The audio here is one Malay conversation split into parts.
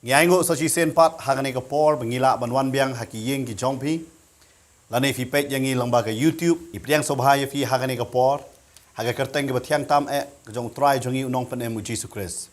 Ngai ngu so chi sen pat hagane ka por bangila banwan biang haki yeng ki jongpi. Lane fi page yangi lamba ka YouTube ipriang sobhaya fi hagane ka por. Haga kerteng ke batiang tam ke jong try jongi Nongthymmai mu Jesus Christ.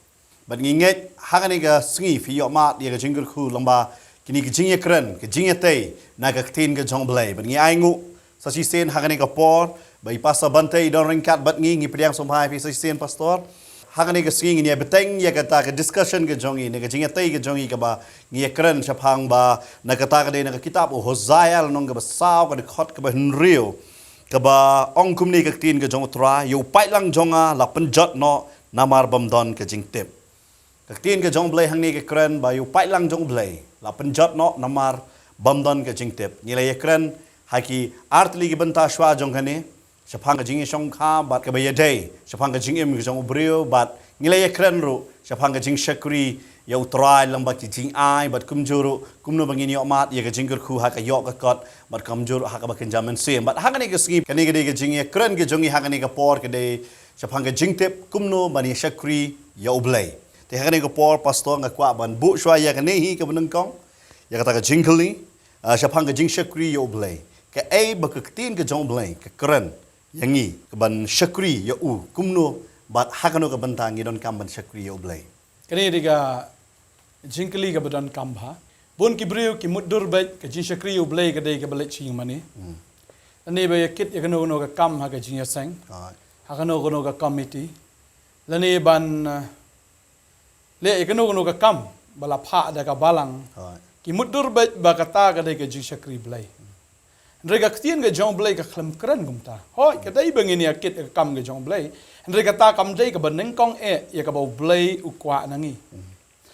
But nginget hagane ka sngi fi yo mat dia ka jinggur khu lamba kini ke jingye kren ke jingye te na ka tin ke jong blai. But ngai ngu so chi sen hagane ka por bai pasa bante don ringkat bat ngi priang sobhaya fi so chi sen pastor. Hagane ka sngi ni beteng ya kata ke discussion ke jongi ne ke jingye te ke jongi ka ba ngi kren chapang ba na kata ka de na kitab Hosea nong ka ba saw ka de khot ka ba Nongkhryiem kaba ong kumni ka tin ka jong tra yu pai lang jonga la penjot no namar bamdon ka JingTip ka tin ka jong blai hang ni ka kren ba yu pai lang jong blai la penjot no namar bamdon ka JingTip nilai ya kren haki artli ki banta shwa jong kane shapang ka jing shong kha bat ka ba ya day shapang ka jing im ka jong brio bat nilai ya kren ru shapang ka jing shakri ya utrai lamba ki jing ai bat kumjuru kumno bangini omat ya ka jinggur khu ha ka yok ka kot bat kamjuru ha ka ba kenjaman sim bat hangani ka skip kani ka de ka jing ya kren ka jongi hangani ka por ka de shapang ka JingTip kumno bani shakri ya ublai te hangani ka por pastor nga kwa ban bu shwa ya ka nehi ka bunang kong ya ka ta ka jingkli shapang ka jing shakri ya ublai ka ai ba ka tin ka jong blai ka kren yangi ka ban shakri ya u kumno bat hakano ka bantangi don kam ban shakri ya ublai kini diga jingkli ka badan kambha bon ki brio ki mudur bet ka jing shakri ublai ka dei ka balet ching mani ani ba yakit yakano no ka kam ha ka jing yasang ha kano no ka committee lani ban le yakano no ka kam bala pha da ka balang ki mudur bet ba kata ka dei ka jing shakri blai Nrega ktien ke jong blai ka khlam kran gumta hoi ka dai bangini yakit ka kam ke jong blai Nrega ta kam dei ka baneng kong ya ka bau blai ukwa nangi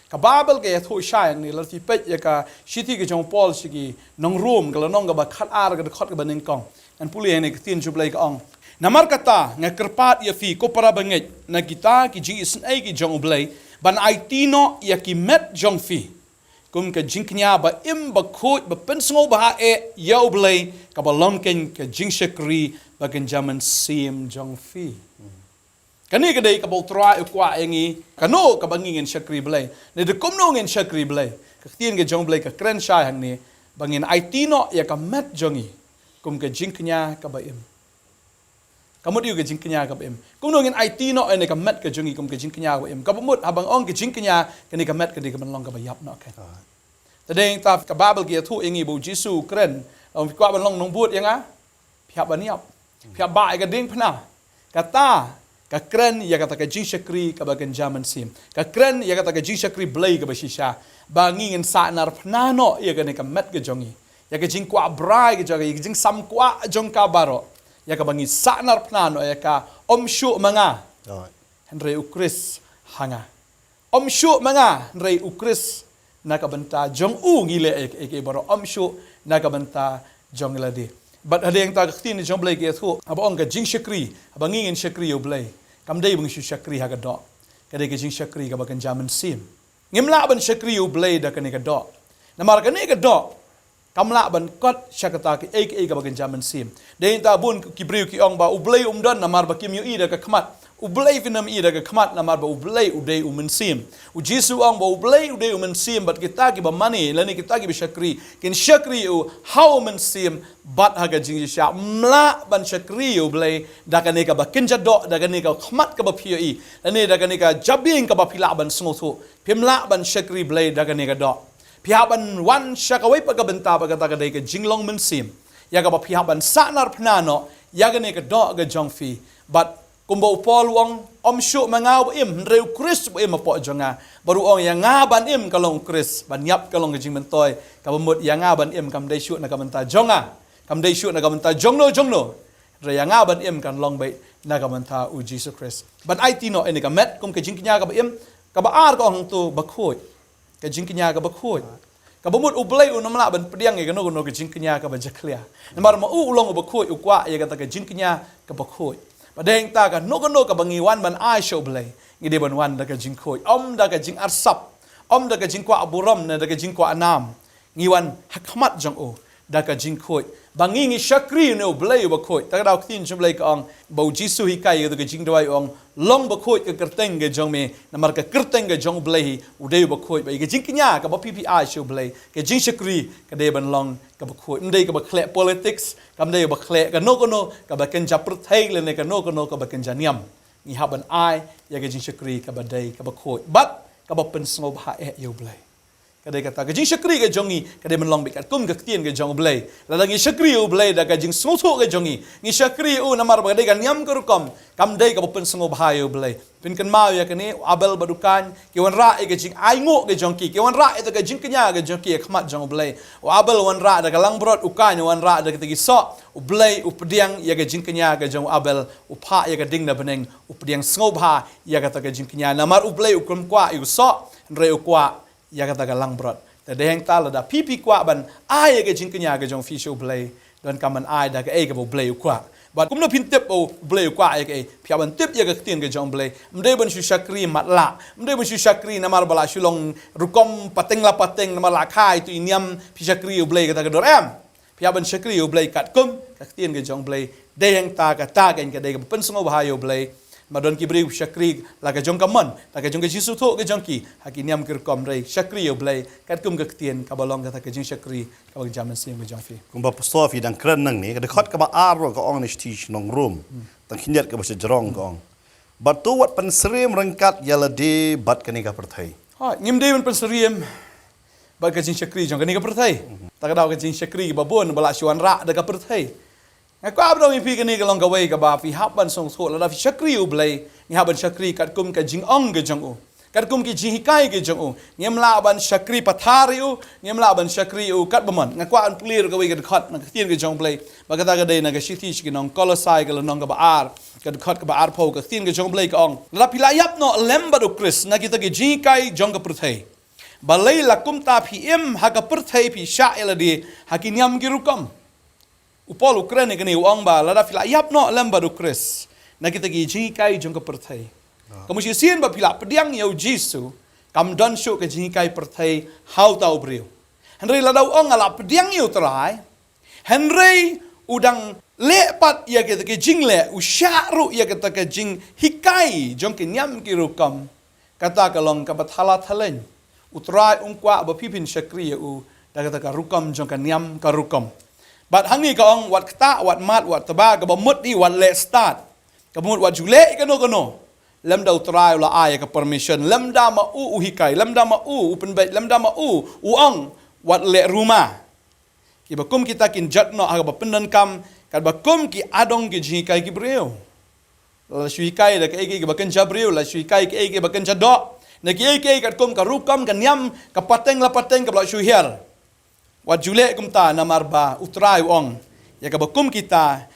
ka babel ke thu shay ni la ti pet ya ka shiti ke jong Paul sigi Nongkhryiem ka nong ka ba khat ar ka khot ka baneng kong an puli ne ktien ju blai ka ong namar kata nga kerpat ya fi ko para banget na kita ki jing isn ai ki jong blai ban ai tino ya ki met jong fi kum ka jingknya ba im ba khut ba pensngo ba ya blai ka ba lomken ka jing shakri ba kan jaman sim jong fi kani ka dei ka bau tra ukwa engi kano ka bangin shakri blai ne de komno ngin shakri blai ka tien ka jong blai ka kren shay hang ni bangin ai tino ya ka met jongi kum ka jingknya ka ba im kamut yu ka jingknya ka ba im komno ngin ai tino ene ka met ka jongi kum ka jingknya ka ba im ka bumut habang ong ka jingknya kani ka met ka de ka ban long ka ba yap no ka tadeng ta ka babel ki thu engi bu jisu kren ong kwa ban long nong but yang a phiap ban yap phiap ba ka ding phna kata ka kren ya kata ka jing shakri ka bagan jaman sim ka kren ya kata ka jing shakri blai ka bashisha bangin sa nar phnano ya ka ne ka met ka jongi ya ka jing kwa brai ka jongi jing sam kwa jong ka baro ya ka bangi sa nar phnano ya ka omshu manga henry ukris hanga omshu manga henry ukris na ka banta jong u ngile e baro omshu na ka banta jong ladi but hadeng ta ktin jong blai ke thu abong ka jing shakri abangin shakri yo blai kam dei bang shakri ha ka do ka dei ka jing shakri ka bakan jaman sim ngimla ban shakri yo blai da ka ne ka do namar ka ne ka do kamla ban kot shakata ki ek ka bakan jaman sim dei ta bun ki briu ki ong ba u blai don namar ba kim yo i da ka khmat u blai finam i da ka khmat namar ba u blai u dei u men sim u jisu ong ba u blai u dei u men sim bat kita ki ba mani lani kita ki bi shakri kin shakri u how men sim bat haga jing sha mla ban shakri u blai da ka ne ka ba kinja do da ka ne ka khmat ka ba phi i lani da ka ne ka jabing ka ba phila ban sngo thu phimla ban shakri blai da ka ne ka do phia ban wan shakawai pa ka benta ba ka ta ka dei ka jinglong men sim ya ka ba phia ban sanar phnano ya ka ne ka do ga jong fi but kumbo Paul wong omshu mangaw im reu Chris im po jonga baru ong yang ngaban im kalong Chris ban yap kalong jing mentoy ka bamut yang ngaban im kam dei shu na ka menta jonga kam dei shu na ka menta jongno re yang ngaban im kan long bai na ka menta u Jesus Christ ban ai tino ene ka met kum ka jing knya ka ba im ka ba ar ka ong tu ba khoi ka jing knya ka ba khoi ka bamut u blai u namla ban pediang e ka no ka jing knya ka ba jaklia namar ma u long ba khoi u kwa ye ka ta ka jing knya ka ba khoi Padeng ta ka no ka bangi wan ban ai show blai ngide ban wan da ka jing khoi om da ka jing arsap om da ka jing kwa aburam na da ka jing kwa anam ngiwan hakmat jong o da ka jing khoi bangi ngi shakri no blay ba khoi ta daw tin chum blay ka ong bo jisu hi kai ga jing doi ong long ba khoi ka kerteng ga jong me namar ka kerteng ga jong blay u dei ba khoi ba ga jing knya ka ba ppi show blay ka jing shakri ka de ban long ka ba khoi ndei ka ba khle politics kam dei ba khle ka no ka ba ken ja prthai le ne ka no ka ba ken ja niam ni haban ai ya ga jing shakri ka ba dei ka ba khoi but ka ba pen sngo ba yo blay kadai kata ka jing shakri ga jongi kadai man long bikat kum ga tien ga jong blay la ngi shakri u blay da ga jing sngo ga jongi ngi shakri u namar ba dai ga nyam ka rukom kam dai ka pen sngo ba yo blay pin kan mau ya kani abel badukan ki wan ra ga jing ai ngo ga jongki ki wan ra eta ga jing kenya ga jongki khmat jong blay o abel wan ra da ga lang brot u kan wan ra da ga so u blay u pediang ya ga jing kenya ga jong abel u pha ya ga ding na beneng u pediang sngo ba ya ga ta ga jing kenya namar u blay u kum kwa u so re u kwa ya kata galang brot ta deheng ta la da pipi kwa ban ai ga jing kenya ga jong fi show blay don kaman ai da ga e ga bo blay kwa but kum no pin tip o blay kwa ya ga pya ban tip ya ga tien ga jong blay mde ban shu shakri mat la mde ban shu shakri namar bala shulong rukom pateng la pateng namar la khai tu inyam pi shakri u blay ga ta ga dor em pya ban shakri u blay kat kum ka tien ga jong blay deheng ta ga de ga pen sngo ba yo blay madon ki bri shakri la ga jong kamon la ga jong ga jisu tho ga jong ki hakiniam kir kom rei shakri yo blai kat kum ga tien ka balong ga ta ga jing shakri ka bang jaman sim ga jong fi kum ba posto fi dang kren nang ni ga khot ka ba aro ka ong ni sti nong room tang khinyat ka ba se jrong ka ong but tu wat pan srem rangkat yala de bat ka ni ka perthai ha ngim de pan sriem ba ga jing shakri jong ga ni ka perthai ta ga daw ga jing shakri ba bon bala shwan ra da ka perthai ngakwa abdo mi pi ka ni ka long ka wei ka ba fi haban song so la da fi shakri u blai ni haban shakri kat kum ka jing ong ga jong u kat kum ki jing hikai ga jong u ngem la ban shakri pathari u ngem la ban shakri u kat baman ngakwa an clear ka wei ka khat na tien ga jong blai ba ka ta ga dei na ga shithi ki nong kolosai ga nong ga ba ar ka khat ka ba ar pho ka tien ga jong blai ka ong la pi la yap no lemba do kris na ki ta ki jing kai jong ka prthai ba lei la kum ta phi em ha ka prthai phi sha ela di ha ki nyam ki rukom upol Ukraine kani uang ba lada fila yap no lamba do kris na kita gi ji kai jong ka perthai kamu si sien ba fila pediang yau jisu kam don show ka ji kai perthai how tau brio henry lada uang ala pediang yau terai henry udang lepat ya kita ki jing le u syaru ya kita ka jing hikai jong ki nyam ki rukam kata kalong ka bathala thalen utrai ungkwa ba pipin shakri u da kata ka rukam jong ka nyam ka rukam but hangi ka ong wat kta wat mat wat taba ka bamut di wat le start ka bamut wat jule ka no lam da utrai la ay ka permission lam da ma u hikai lam da ma u open bait lam da ma u ong wat le rumah ki bakum kita kin jat no aga pendan kam ka bakum ki adong ki ji kai ki breu la shui kai da ka ki bakan jabreu la shui kai ki bakan jado na ki ka kum ka rukam ka nyam ka pateng la pateng ka bla shui her wat jule kumta namar ba utrai ong ya ka bakum kita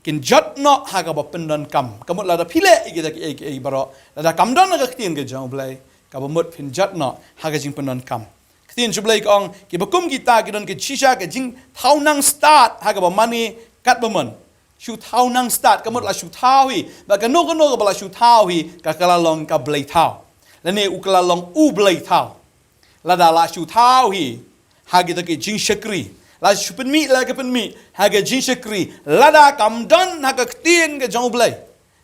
kin jat no ha ka pendon kam kamut la da phile kita ki baro la da kam don ga tien ga jong blai ka bamut phin jat no ha ga jing pendon kam tien chu blai ong ki bakum kita ki don ki chisha ka jing thau nang start ha ka ba mani kat bamon shu thau nang start kamut la shu thau hi ba ka no ka ba la shu thau hi ka kala long ka blai thau la ne u kala long u blai thau la da la shu thau hi hagi ta ki jing shakri la chupen mi la ka pen mi haga jing shakri la da kam don haga tien ga jong blai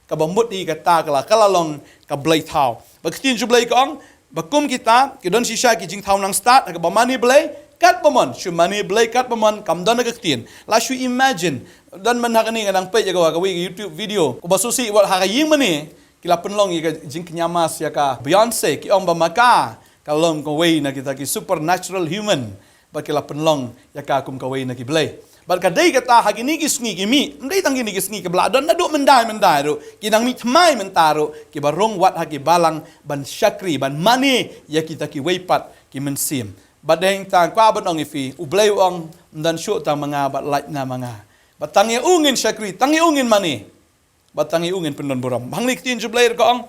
ka bamut di ka ta kala long ka blai thau ba tien ju blai kong ba kum kita ki don shisha ki jing thau nang start haga ba mani blai kat bamon shu mani blai kat bamon kam don haga tien la shu imagine dan man haga ni ngang pe ja ka wi YouTube video ko ba susi wat haga ying mani kila penlong ya jing knyamas ya ka Beyonce ki ong ba maka kalom ko wi na kita ki supernatural human bakila penlong ya ka kum kawai na kiblay bal kadai kata hagi ni kisngi kimi ndai tangi ni kisngi ke bladon na do mendai ro kinang mi thmai mentaro ki barong wat hagi balang ban shakri ban mani ya kita ki weipat ki mensim badeng tang kwa bonong ifi ublay ong dan shu tang manga bat lait na manga batangi ungin shakri tangi ungin mani batangi ungin pendon boram banglik tin jublay ko ong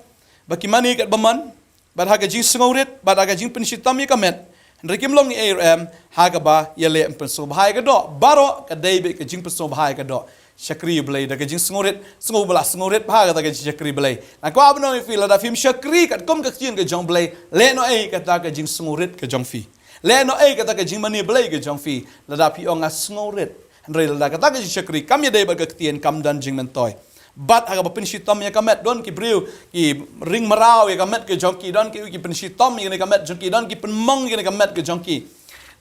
baki mani kat baman bat haga jing sngorit bat haga jing penshitam ya kamet Rikim long ni ARM haga ba yale penso bahai ka do baro ka dei be ka jing penso bahai ka do shakri blai da ka jing sngorit sngorit ba ka shakri blai na ko abno mi fil da film shakri ka kom ka chin ka jong blai le no ai ka ta ka jing sngorit ka jong fi le no ai ka ta ka jing mani blai ka jong fi la da pi ong a sngorit Andrei la kata ke syakri kam ya dei bagaktian kam dan jing mentoi. Bat aga pensitom ya kamet don ki briu ki ring marau ya kamet ke jonki don ki pensitom ya kamet jonki don ki penmong ya kamet ke jonki.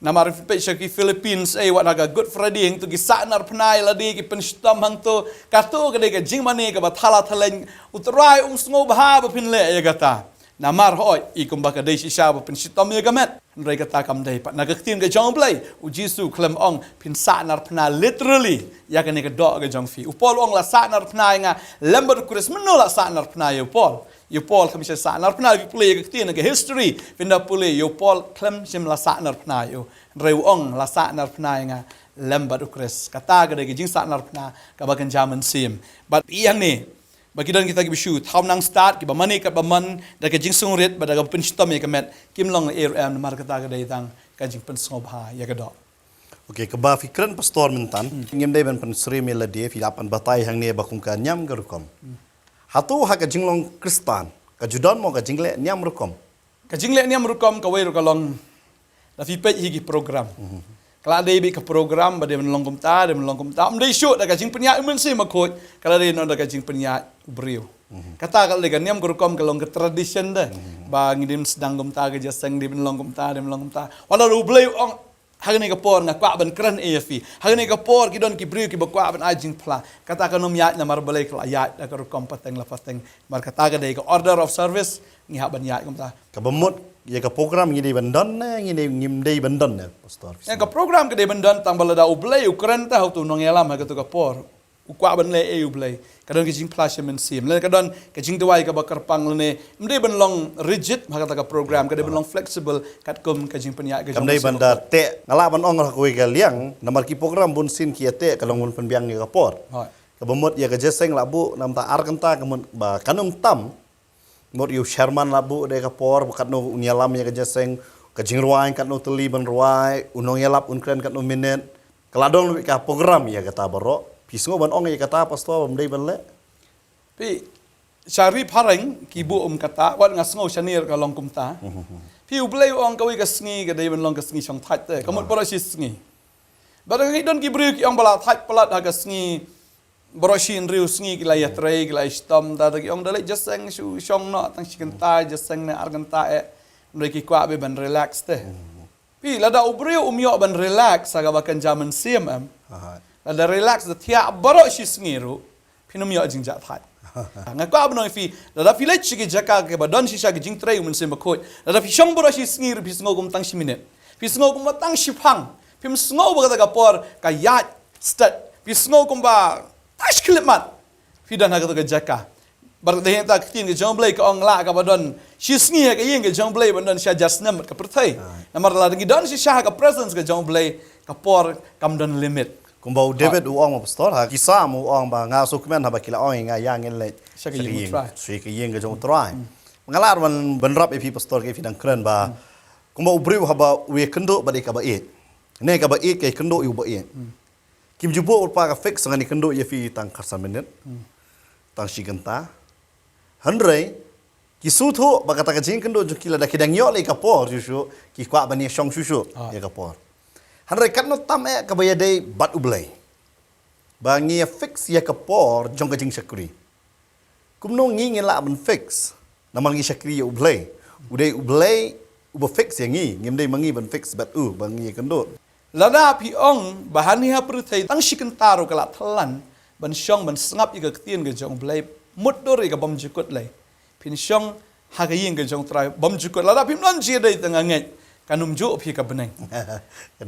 Namar ki Philippines wat aga Good Friday yang tu ki sanar pnai ladi ki pensitom hang tu kato ke dei ke jing mane ke bathala thaleng utrai sngo bah ba pin le ya kata. Namar hoi ikum baka dei shisha ba pensitom ya kamet. Andrei kata kam dei pat nagaktin ke jong play u Jisu klem ong pin sanar pna literally ya ke ne ke dok ke jong fi upol ong la sanar pna nga lember kuris menolak sanar pna yo pol kami sanar pna vi play ke tin ke history pinda pule yo pol klem sim la sanar pna yo reu ong la sanar pna nga lember kuris kata ke de jing sanar pna ka bakan jaman sim but yang ni bagi dan kita bisu tham nang start ki bamani kat baman da ke jing sungrit badaga penstom ya kamet kim long am mar kata ke datang ka jing pen sngobha ya ke dok. Okey, keba fikran pastor mentan ngem dei ban pensri melade fi lapan batai hang ne bakung ka nyam garukom. Hatu ha ka jinglong Kristan ka judon mo ka jingle nyam rukom. Ka jingle nyam rukom ka wei rukalong da fi pej higi program. Kalau ada ibi ke program, bade menlongkum ta, mendai shoot dah kajing penyak imun sih makoi. Kalau ada non dah kajing penyak beriu. Kata kalau dengan niam gurukom kalau ke tradition dah, bang ini sedang gum ta kerja seng di menlongkum ta. Walau lu beli orang hari ni kapor ngakak ban keren AFI. Hari ni kapor kidon ki beriu ki bakwa ban ajing pla. Kata kalau nom yat namar balik kalau yat dah gurukom pateng la pateng. Mar kata kada ke order of service ngihak ban yat gum ta. Kabemut ya ke program ngini bandon ngini ngimdei bandon ya pastor. Ya ke program ke de bandon tang balada ublei ukren ta tu nong yalam ha ke tu kapor. Ukwa ban le e ublei. Kadon ke jing flash men sim. Le kadon ke jing tuai ke bakar pang le mdei ban long rigid ha kata ke program ke de ban long flexible kat kum ke jing penyak ke jing. Kamdei banda te ngala ban ong ko ke liang namar ki program bun sin ki te kalong bun penbiang ke kapor. Kabemut ya ke jeseng labu nam ta arkanta kemun ba kanum tam mor yu Sherman labu de kapor bukat no unyalam ya kejaseng kajing ruai kat no teli ban ruai unong yalap unkren kat no minit keladong ka program ya kata baro pisngo ban ong ya kata pastor bamdei ban le pi syari pareng kibu kata wat ngasngo shanir ka long kumta pi ublei ong kawi ka sngi ka dei ban long ka sngi chong that te kamot baro si sngi barang don ki bru ki ong bala that palat ha ka sngi Boroshin riu sngi kila ya trei kila istom da ki ong dalek jaseng shu shong no tang sikenta jaseng ne arganta mereka kwa be ban relax te pi lada ubriu umyo ban relax aga bakan jaman siam lada relax da tia boroshi sngiru pinum yo jingjat hat ngakwa bno fi lada filech ki jaka ke badon shisha ki jing trei mun sim bakoi lada fi shong boroshi sngiru pi snogum tang shimine pi snogum tang shipang pi snogum ba ka por ka yat stat pi snogum ba Tash klimat. Fidan ha kata jaka. Bar de ta tin ke jong blai ka ong la ka badon. Shi sngi ka yeng ke jong blai badon sha jasnam ka perthai. Namar la ngi don shi sha ka presence ke jong blai ka por kam don limit. kumbau David uang pastor ha kisah mu uang ba nga sukmen ha ba kila ong nga yang le. Sri ke yeng ke jong try. Mengalar ban rap epi pastor ke fidang keren ba. Kumbau briu ha ba we kendo ba de ka ba it. Ne ka ba it ke kendo yu ba it. Kim jubo ulpa ka fix ngani kendo ye fi tang karsa minit tang shiganta handrei ki sutho ba kata ka jing kendo jukila da kidang yo le ka por jushu ki kwa bani shong shushu ye ka por handrei kan no tam e ka ba ye dei bat ublei ba ngi fix ye ka por jong ka jing shakri kum no ngi la ban fix namal ngi shakri ye ublei udei ublei uba fix ye ngi ngim dei mangi ban fix bat ba ngi kendo Lada pi ong bahani ha perthai tang shikan taro kala thalan ban shong ban sngap iga ktien ga jong blai mudor iga bam jukut lai pin shong ha ga ying ga jong trai bam jukut lada pi non ji dai tanga ngai kanum ju pi ka beneng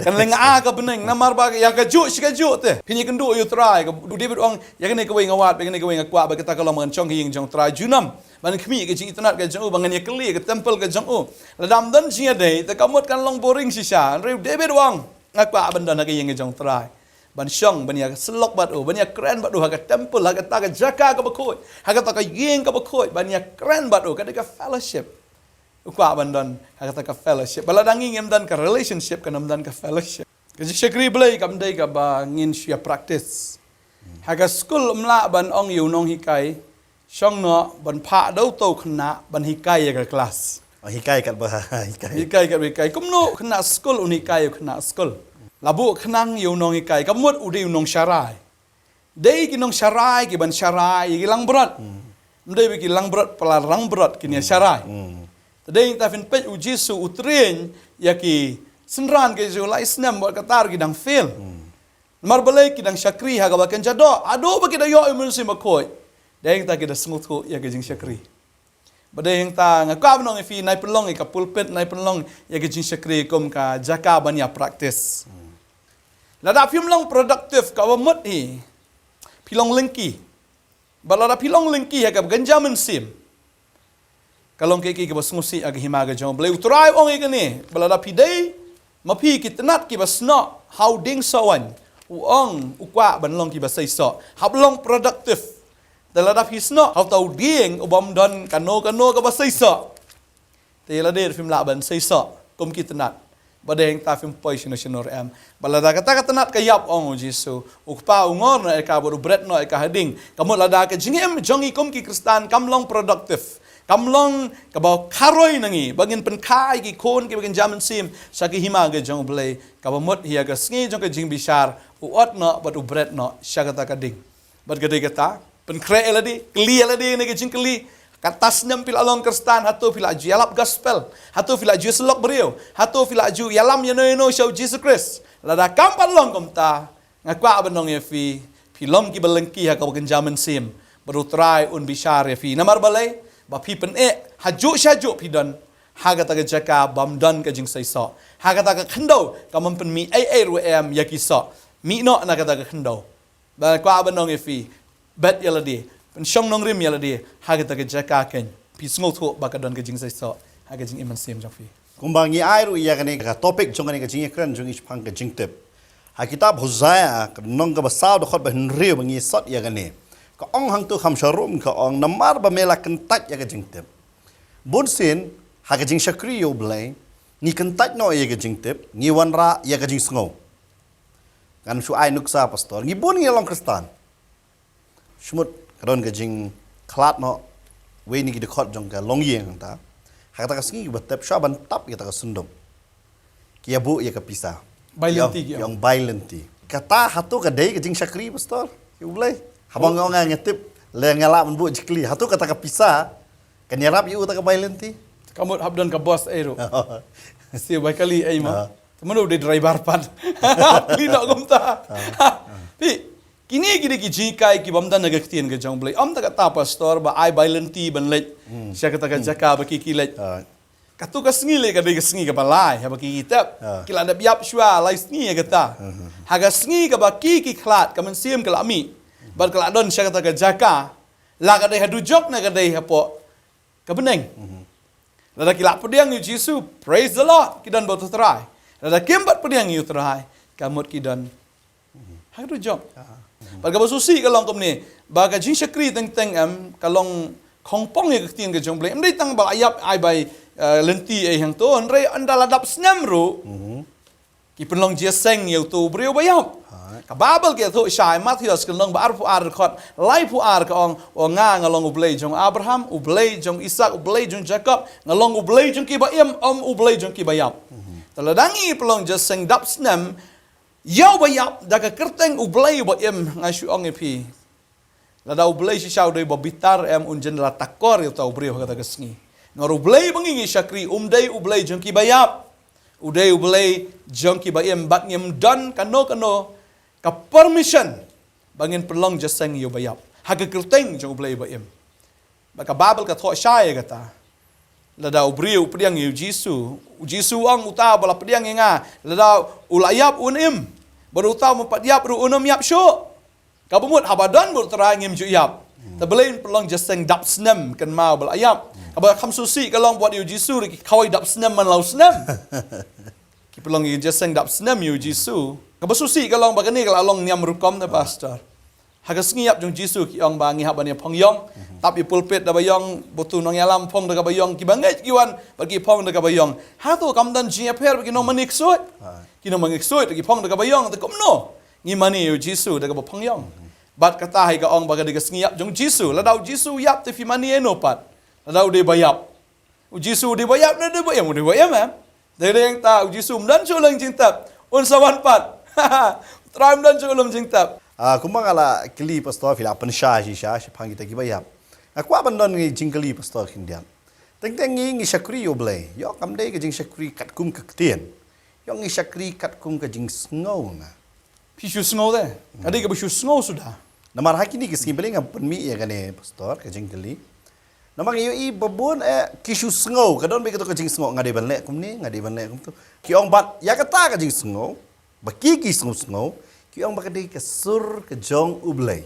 kan leng a ka beneng namar ba ya ga ju shi ga ju te pin ikan du yu trai ga du David ong ya ne ka wei ngawat ba ne ka wei ngakwa ba kita kalau man chong ying jong trai junam ban khmi ga ji itnat ga jong bangan ya kli ga temple ga jong ladam dan ji dai ta kamot kan long boring shisha David ong ngakwa benda nak yang jong try ban shong ban ya slok bat ban ya keren bat ha ka temple ha ka ta ka jaka ka bakoi ha ka ta ka yeng ka bakoi ban ya keren bat ka ka fellowship ukwa ban don ha ka ta ka fellowship bala danging em dan ka relationship ka nam dan ka fellowship ka shakri blai kam dai ka ba ngin shia practice ha ka school mla ban ong yu nong hikai shong no ban pha dau to khna ban hikai ya ka class hikai kat ba hikai kum no khna school uni kai khna school labu khnang yu nong ikai kamut udi nong syarai dei ki nong syarai ki ban syarai ki lang berat mdei ki lang berat pelarang berat ki nia syarai tadei ta fin pet u Jesu utrin ya ki senran ke jo lai snam buat katar ki dang fail mar balai ki dang syakri ha ka bakan jado ado bagi da yo imun si makoi dei ta ki da smut ko ya ke jing syakri badai yang ta ngakap nong fi nai pelong ka pulpit nai pelong ya ke jing syakri kom ka jaka bania practice lada film produktif ka wamut hi pilong lengki balada pilong lengki ha ka ganja mensim kalong keki ka basmusi ag himaga jong blai utrai ong igani balada pidai mapi kitnat ki basno how ding sawan uong ukwa banlong ki basai so hablong produktif dalada hisno how tau ding ubam don kano ka basai so telade film la ban sai so kom kitnat badeng ta film poi sinor am balada kata nat kayap ong Jesu ukpa ungor na ka boru bread no ka hading kamot lada ka jingem jongi kom ki kristan kamlong produktif kamlong kabaw karoi nangi bangin penkai ki kon ki bagin jaman sim saki hima ga jong blai kabamot hiya ga sngi jong ka jing bishar uot no batu bread no syagata ka ding bad gade kata penkre eladi kli eladi ne ka jing kli katas nem pila along kristan hatu pila ju yalap gospel hatu pila ju selok beriau hatu pila ju yalam yano show Jesus Christ lada kampan long komta ngakwa benong ya fi pilom ki belengki ha ka bagin jaman sim baru try un bishar ya fi namar balai ba pi pen haju syaju pidon haga ta jaka bam don ka jing sai so haga ta ka khndo ka mam pen mi ai ru am yaki so mi no na ka ta ka khndo ba kwa banong ifi bet yaladi pen shong Nongkhryiem yaladi haga ta ka jaka ken pi sngo tho ba ka don ka jing sai so haga jing iman sim jong fi kumbang ni ai ru ya kane ka topic jong kane ka jing kran jong is phang ka jing tip ha kitab huzaya ka nong ka basaw do khot ba henri bangi sot ya kane ka ong hang tu kham sharum ka ong namar ba mela kentat ya ka jing tip bun sin ha ka jing shakri yo blai ni kentat no ya ka jing tip ni wanra ya ka jing sngo kan su ai nuksa pastor ni bun ni long kristan smut kadon ka jing klat no we ni ki de khot jong ka long yeng ta ha ka sngi ba tep sha ban tap ya ta ka sundom ki ya bu ya ka pisa bailenti yang bailenti kata hatu ka dei ka jing shakri pastor yo blai habang nga ngetip le ngala man bu jikli hatu kata ka pisa kan yarap yu ta ka bailenti kamot habdon ka boss ero si ba kali ai ma temen udah driver pan kali nak gumta pi kini ki jikai ki bamdan naga ktien ga jong blai am ta kata pastor ba ai bailenti ban lek sia kata ka jaka ba ki lek katu ka sngi le ka de sngi ka balai ha ba ki kitap kila na biap shwa lai sngi ga ta ha ga sngi ka ba ki khlat ka man sim ka lami bal kala don sia kata ka jaka la ka de hadu jok na ka de hapo ka beneng lada kila pediang yu Jesu praise the Lord kidan bot try lada kembat pediang yu try kamot kidan hadu jok bal ka basusi ka long kom ni ba ka jing shakri teng am kalong khongpong ye ktien ka jong blai am dei tang ba ayap ai bai lenti ai hang to andre andala dap snam ru ki penlong je seng yu tu brio bayap ka babel ke thu shai Matthews ke long ba pu ar khot lai pu ar ka ong nga ngalong ublei jong Abraham ublei jong Isaac ublei jong Jacob ngalong ublei jong ki ba im ublei jong ki bayap taladangi pelong je seng dap snam yau bayap da ka kerteng ublei ba im ngashu ong epi lada ublei si shau dei ba bitar em unjen la takor yu tau brio kata kesngi ngor ublei bangi syakri umdei ublei jong ki bayap udei ublei jong ki ba im bat ngem don kano ka permission bangin pelong jaseng yo bayap haga kerteng jong ublei ba im baka babel ka tho syai kata lada ubriu pediang yu Jesu ang uta bala pediang nga lada ulayap unim baru uta mempat yap ru unum yap syo kabumut habadan bur terang ngim ju yap tabelain pelong jaseng dap snem kan mau bala ayap aba kham susi kalong buat yu Jesu ki khawai dap snem man lau snem ki pelong yu jaseng dap snem yu Jesu kabasusi kalong bagani kalong niam rukom na pastor hagas ngiap jong Jesu ki ong bangi habani pongyong tapi pulpit da bayong botu nong yalam pong da bayong ki bangai kiwan bagi pong da bayong ha tu kamdan ji aper bagi no manik suit ki no manik suit ki pong da bayong ta komno ngi mani yu Jesu da pongyong bat kata hai ka ong bagadi gas ngiap jong Jesu ladau Jesu yap te fi mani eno pat ladau de bayap u Jesu de bayap na de bayam de bayam ha de yang ta u Jesu dan chulang jing tap Un sawan pat. Tram dan culum jing tap. Kumbang ala kili pastor fila pensha sha pangi taki bayap. Aku aban don ngi jingkali pastor kindian. Teng ngi syakri oblay. Yo kamdai ke jing syakri kat kum ke ketien. Yo ngi syakri kat kum ke jing sngau nga. Pishu sngau deh. Kadi ke pishu sngau sudah. Namar haki ni keski beling penmi ya kane pastor ke jingkali. Namang iyo i babon kishu sngau kadon be ke jing sngau ngade banlek kum ni ngade banlek kum tu. Ki ong bat ya kata ke jing sngau. Baki ki sngau. Ki ong bakadai ke sur ke jong ublay.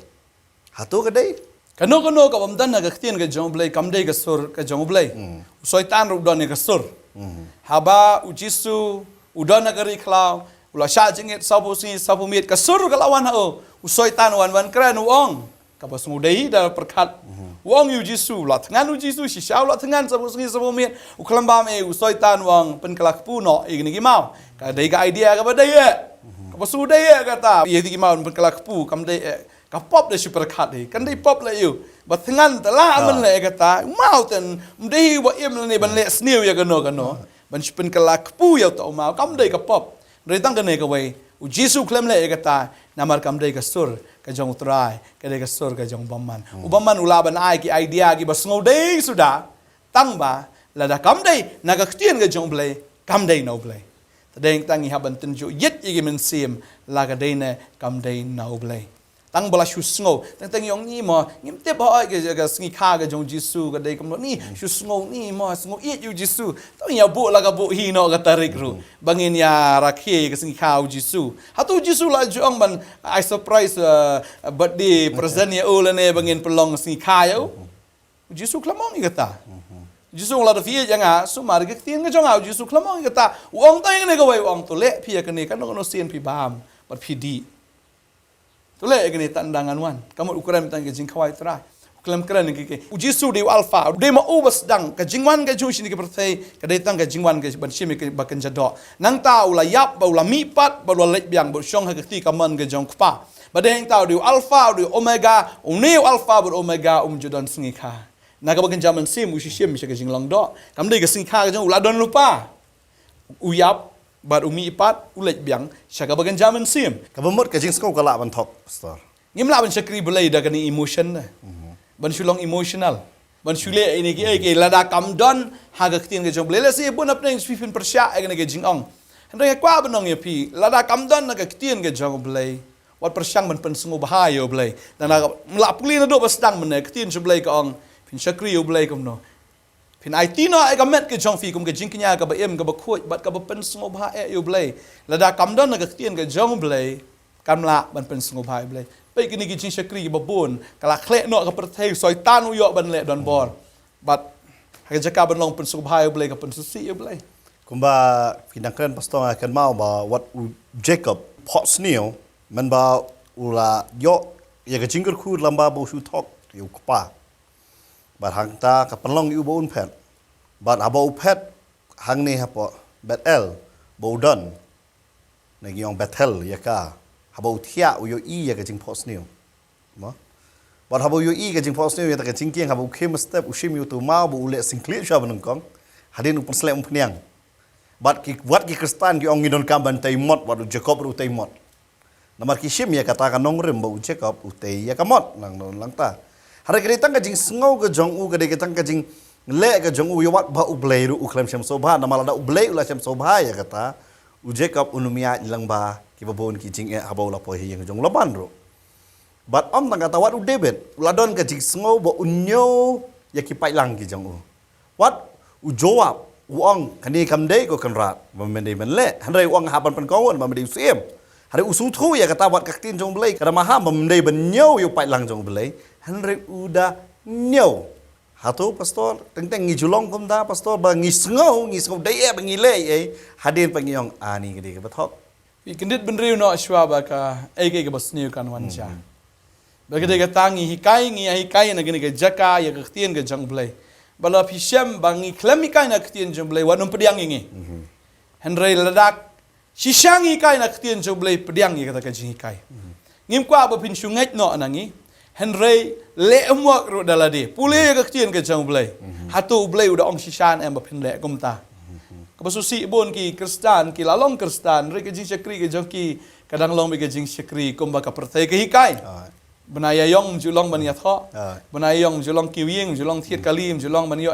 Hatu kadai Kano ka bamdan na ketien ke jong blay kamdai ke sur ke jong blay. Soitan ru don ke sur. Haba ujisu udon na kari klau ula sha jingit sabu mit ke sur ke lawan ho. Soitan wan kran uong. Ka bas ngudai da perkat. Uong ujisu la tengan ujisu si sha la tengan sabu mit uklamba me soitan wang pen kelak puno igni gimau. Ka dai ka idea ka badai ya. Ka bas udai kata. Ye di gimau pen kelak pu kamdai kapop de super kat ni kan dei pop la you bat ngan tala aman le kata mountain mdei wa im le ban le snew ya kano ban spin kalak pu ya to mau kam dei kapop dei tang kan ne ka wei u jisu klem le kata namar kam dei ka sur ka jong trai ka dei ka sur ka jong baman u baman ula ban ai ki idea ki bas ngodei sudah tang ba la da kam dei na ka ktien ka jong blei kam dei no blei tadeng tangi haban tenju yet igi men sim la ka dei ne kam dei no blei tang bala shu sngo tang yong ni mo ngim te ba ge sngi kha ge jong jisu ga dei kam ni shu sngo ni mo sngo i yu jisu tang ya bu la ga bu hi no ga tarik ru bangin ya rakhe ge sngi kha u jisu hatu jisu la jong ban I surprise birthday present ya ul ne bangin pelong sngi kha yo jisu klamong i ta jisu la da fi ya nga su mar ge tin ge jong au jisu klamong i ta wong ta ne ga wai wong to le phi ya ne kan no sien phi bam but phi di Tule egni tandangan wan. Kamu ukuran tang ke jing khawai tra. Uklam kran ke ujisu de alpha. De ma ubas dang ke jingwan ke jushi ke perthai ke datang ke jingwan ke ban shimi ke bakan jado. Nang ta ula yap ba ula mipat ba ula lek biang ba syong ha ke ti kaman ke jong kpa. Ba de hang ta de alpha de omega umne alpha ba omega jodon singi kha. Na ka bakan jaman sim ushi shim ke jing long do. Kam de ke singi kha ke jong ula don lupa. Uyap bat umi ipat ulek biang syaka bagan jaman sim kabamot ke jing skau kala ban thok pastor. ngim la ban syakri belai da kani emotion na ban shulong emotional ban shule ini ke lada kamdon haga ktin ke jong belai si bun apne swifin persya ke ke jing ong hendra kwa banong ya pi lada kamdon na ke ktin ke jong belai wat persyang ban pen sungu bahayo belai dan la puli na do basdang men ktin jong belai ka ong pin syakri yo belai kom no Pin ai tino ai gamet ke jong fi kum ke jingknya ka ba em ka ba khoi bat ka ba pen sngo bha e yu blai la da kam don na ka tien ke jong blai kam la ban pen sngo bha blai pe kini ki jing syakri ba bon kala khle no ka perthai soi tan u yo ban le don bor bat ha jaka ban long pen sngo bha blai ka pen susi yu blai Kumba pinangkran pastor akan mau ba wat Jacob pot sneo man ba ula yo ya ke jingker khu lamba bo shu thok yu kpa Bat hang ta ka penlong yu bo pet. Bat abo pet hang ni hapo Betel bo don. Nagi ong Betel ya ka. Habo thia u yo i ya ka jing pos new. Mo. Bat habo yo i ka jing pos new ya ta ka jing kieng habo kem step u shim yu tu mau bo ule singklit sha banung kong. Hadin u penslem pniang. Bat ki wat ki kristan ki ong ngidon kamban tai mot wat Jacob ru tai mot. Namar ki shim ya kata ka Nongkhryiem bo Jacob u tai ya ka mot lang lang ta. Hari kita tang kajing sengau ke jong u ke kita tang kajing le ke jong u yawat ba u blai ru u klem syam sobha nama lada u blai ula syam sobha ya kata u Jacob unumia ilang ba ki babon ki jing e habau la pohi yang jong laban ru bat om tang kata wat u David uladon kajing sengau ba unyo ya ki pai lang ki jong u wat u Joab u ong kani kamdei ko kanrat memendai menle handai uang haban pen kawon memendai siem hari usu thu ya kata wat kaktin jong blai kada maha memendai benyo yu pai lang jong blai Henry udah nyaw. Hatu pastor, tentang ngijulong kumda pastor ba ngisngau daya bangile hadin pangyong ani gede ke bathok. Pi kendit benriu no ashwa ba ka ke basniu kan wansha. Ba gede ka tangi hikai na gene ke jaka ya ke tien ke jang blai. Bala pi syam bangi klem hikai na tien jang blai wanum pediang ingi. Henry ladak sisang hikai na tien jang blai pediang ya kata ka jing hikai. Ngim kwa ba pin sungai no anangi. Henry le muak ru dalade pule ke kecien ke jang blai hatu blai udah ong sisan em bapin le kumta Kapasusi bon ki Kristen ki lalong Kristen re ke jing syakri ke jong ki kadang long ke jing syakri kum ba ka pertai ke hikai. Benaya yong julong ban yatho. Benaya yong julong kiwing julong thiet kalim julong ban yo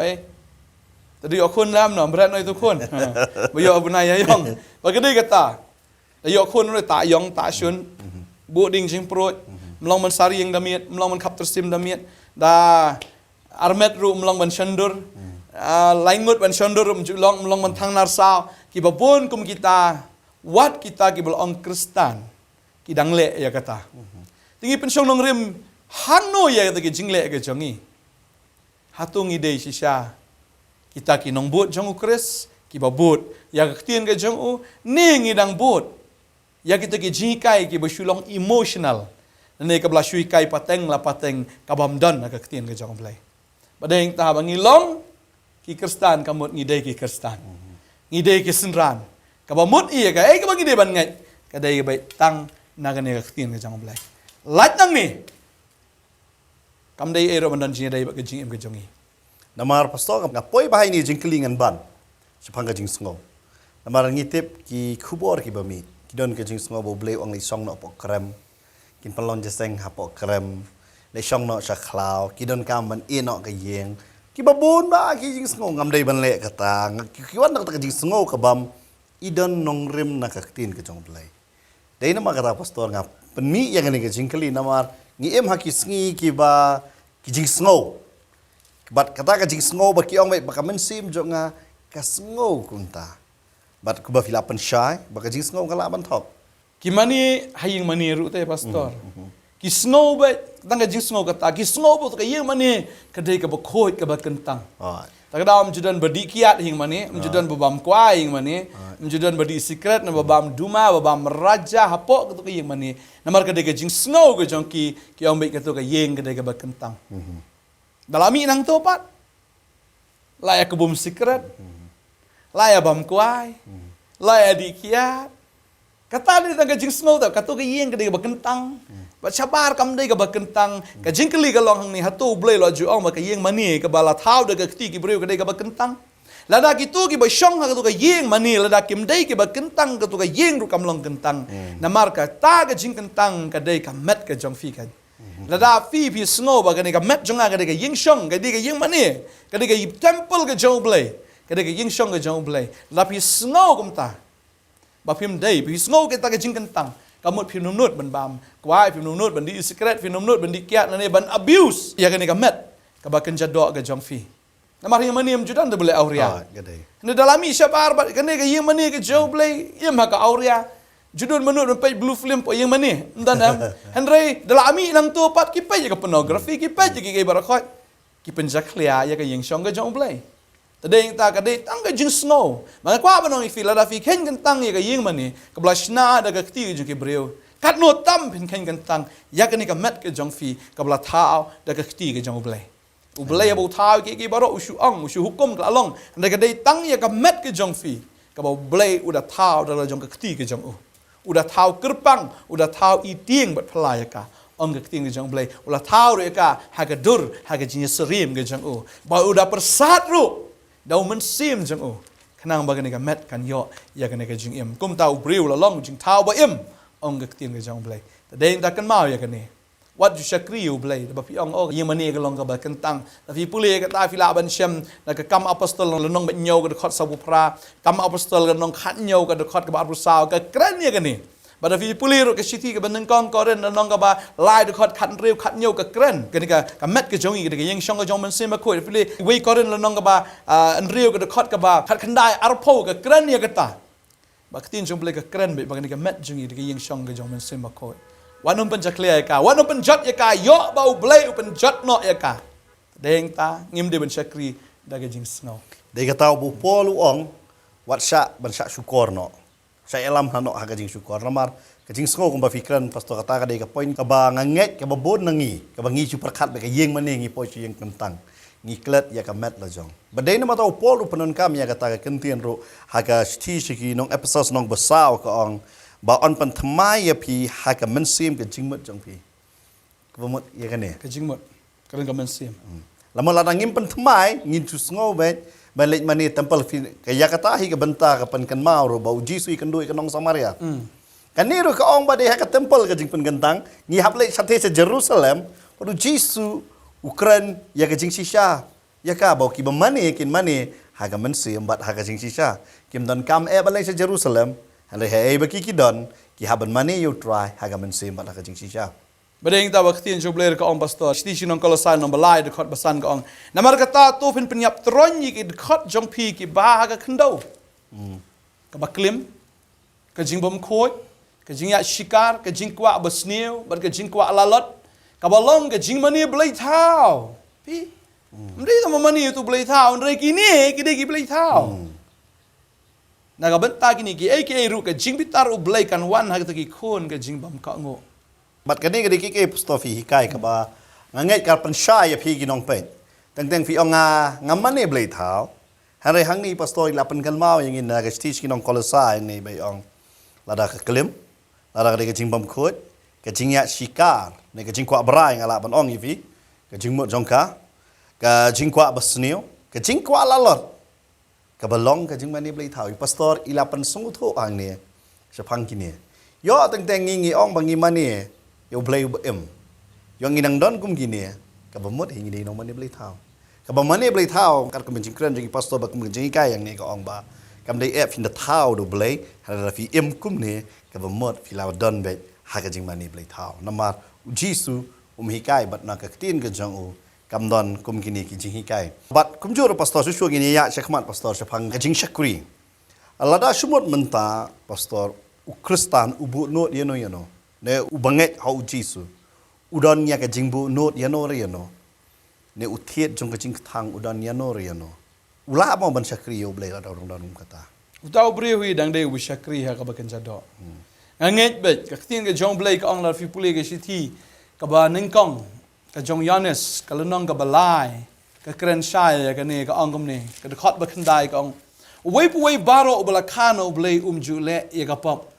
Tadi yo khun lam no berat no itu khun. Ba yo benaya yong. Ba ke dei kata. Yo khun no ta yong ta shun. Bu ding jing pro melong man sari yang damiet melong man kap tersim damiet da armet ru melong ban shandur. Laingut ban shandur melong man thang nar sao ki ba bon kum kita wat kita ki belong Kristen ki dang le ya kata. Tingi pensyong Nongkhryiem hano ya kata ki jingle ke jongi. Hatung ide sisya kita ki nong bot jong Kris ki ba bot ya ktien ke jong u ning idang bot ya kita ki jikai ki bersulong emotional ne ka bla shui kai pateng la pateng kabam don ka ktien ke jong blai badeng ta bangilong ki Kristen kamut ngide ki Kristen ngide ki senran ka ba mut iya ka ka bagi de ban ngai ka dai bai tang na ka ne ka ktien ke jong blai lat nang ni kam dai ero ban dan jing dai ba ke jing em ke jongi namar pastor ka poi bahai ni jingkelingan ban sepang ka jing sngo namar ngitip ki khubor ki bami ki don ka jing sngo bo blei ong li song no po krem kin palon jeseng ha po krem le song no sha klau ki don kam ban e no ka yeng ki babon ba ki jing sngo ngam dei ban le kata ki wan ka jing sngo ka bam idon Nongkhryiem na ka tin ka jong blai dei na kata pastor ngap penmi yang ni ka jingkeli namar ngi em ha ki sngi ki ba ki jing sngo bat kata ka jing sngo ba ki ong mai ba ka men sim jo nga ka sngo kunta bat ku ba filapan syai ba ka jing sngo ka la ban thok ki mani haying mani ru te pastor ki sngo ba tang ka jing sngo kata ki sngo bo ka yeng mani ka dei ka ba khoi ka ba kentang ta ka dam judan badi kiat hing mani judan babam kwai hing mani judan badi secret na babam duma babam raja hapo ka yeng mani namar ka dei ka jing sngo ka jong ki ong mai ka to ka yeng ka dei ka ba kentang dalami nang to pat laya kebum secret laya bam kuai laya dikiat kata ni tang jing sngo ta katu ke yeng ke de ba kentang ba chabar kam de ba kentang ka jing keli ka long ni hatu blei lo ju ong ba ka yeng mani ka bala thau de ka kti ki breu ka de ba kentang lada ki tu ki ba shong ha ka tu ka yeng mani lada kim de ki ba kentang ka tu ka yeng ru kam long kentang namar ka ta ka jing kentang ka de ka met ka jong fi ka lada fi pi sngo ba ka ne ka met jonga ka de ka yeng shong ka de ka yeng mani ka de ka temple ka jong blei ka de ka yeng shong ka jong blei la pi sngo kum ta ba phim dei pi sngo ka ta ka jing kentang ka mot phim nut ban bam kwai phim nut ban di secret phim nut ban di kiat ne ban abuse ya ka ne ka met ka ba kan jadok ka jong fi namar yang mani judan de boleh auria ne dalami syabar ba ka ne ka yeng mani ka jong blei yem ha ka auria judul menurut mempai blue film po yang mana dan Henry dalami nang tu pat ki pai ka pornografi ki pai ki barakot ki penjaklia ya ka yang song ka jong blai tadeng ta ka de tang ka jing snow ma kwa ba nong i fila da fi ken kan tang ya ka yang mani ka blashna da ka ti ju ki breu kat no tam pin ken kan tang ya ka ni ka met ka jong fi ka bla thao da ka ti ka jong blai u blai ba thao ki baro usu ang usu hukum ka along da ka de tang ya ka met ka jong fi ka ba blai u da thao da jong ka ti ka jong udah tahu kerpang, udah tahu iting buat pelaya ka. Ong ke ting jong blai, udah tahu reka haga dur, haga jinya serim ke jong ba udah persat ru. Dau mensim jong Kenang bagan ka met kan yo, ya kan ka jing im. Kum tahu breu la long jing tahu ba im. Ong ke ting ke jong blai. Tadeng tak kan mau ya kan ni. Wat ju syakri u blai, ba pi ong yang mani ka long ka ba kentang. Tapi pulih ka ta fila ban syam, na ka kam apostol long nong ba nyau ka khot sabu pra, kam apostol ka nong khat nyau ka khot ka ba rusau ka kran ya kan ni. Ba da fi pulih ro ka siti ka ban kong ko ren nong ka ba lai ka khot khat reu khat nyau ka kran. Ka ni ka met ka jongi ka yang shong ka jong man sem ba khoi pulih wei ko ren nong ka ba an reu ka khot ka ba khat khandai arpo ka kran ya ka ta. Ba tin jong blai ka kran ba ni ka met jongi ka yang shong ka jong man sem ba khoi. Wanum penjaklia ka, wanum penjot ya ka, yo bau blai penjot no ya ka. Deng ta ngim de ben syakri daga jing snow. Dei ka tau bu polu ong wat sya ban sya syukur no. Sya elam hano ha ka jing syukur namar ka jing snow kum ba fikran pastor kata ka dei ka point ka ba nganget ka ba bon nangi ka ba ngi super khat ba ka yeng mane ngi poi yeng kentang. Ngi klet ya ka met la jong. Ba dei na ma tau polu penon kam ya kata ka kentien ro ha ka sti siki nong episode nong besau ka ong ba on pan thamai ya pi ha ka men sim ka jingmut jong pi ka mut ya kan ne ka jingmut ka ka men sim lama la ngim pan thamai ngin tu sngo be balik mani temple kaya kata hi ke benta ke kan mau ro bau jisu ikan dui ke nong Samaria kan ni ro ka ong ba de ka temple ke jing pen gentang ni hap le sate se Jerusalem padu jisu Ukraine ya ke jing shisha ya ka bau ki mani kin mani ha ka men si embat ha ka jing shisha kim don kam balik se Jerusalem han le he ba ki don ki haban mani you try ha ka men si embat ha ka jing shisha Badeng ta waktin jobler ka ong pastor sti sinong kolosai nong balai de khot basan ka ong namar kata tu pin penyap tronyi ki khot jong pi ki ba ka khndo ka baklim ka jingbom khoi ka jingya shikar ka jingkwa basneu bar ka jingkwa lalot ka balong ka jingmani blai thao pi mri ta mani tu blai thao re ki ni ki de ki blai thao na ka benta ki ni ki aka ru ka jingbitar u blai kan wan ha ka ki khon ka jingbam ka ngo Bat kani ke diki ke stofi hikai ka ba nganget ka pan shy ya phi ginong pen teng fi onga ngamane blai thao hare hang ni pastor la pan kan mau yang in ga teach ginong kolosai ni bai ong lada ka klim lada ka jingbam khot ka jingya shikar ni ka jingkwa brai ngala ban ong ifi ka jingmo jongka ka jingkwa basnio ka jingkwa lalot ka balong ka jingmani blai thao pastor ila pan sungu tho ang ni sapang kini yo teng ngi ong bangi mani yo blay yung inang don kum gini kabamot hingi di nomani blay tao kabamani blay tao kar kum jingkran jing pastor ba kum jing kai yang ni ka ong ba kam dai fin the tao do blay hada fi kum ni kabamot fi law don be ha ka jing mani blay tao namar jisu hikai bat na ka tin ka jang u kam don kum gini ki jing hikai bat kum jor pastor su gini ya chakmat pastor chapang ka jing shakri alada shumot menta pastor u kristan ubu no ye no ne ubanget hau jisu udon nya ka jingbu not yano riano ne utiet jong ka jing thang udon yano riano ula mo ban sakri yo blai la dorong dorong kata utau bre hui dang de wi sakri ha ka ba kan jado nganget bet ka tin ka jong blai ka ong la fi puli ka sithi ka ba ningkong ka jong yanes ka lenong ka balai ka kren shai ka ne ka ong kom ne ka khot ba khandai ka ong wei baro bala khano blai jule ye ka pop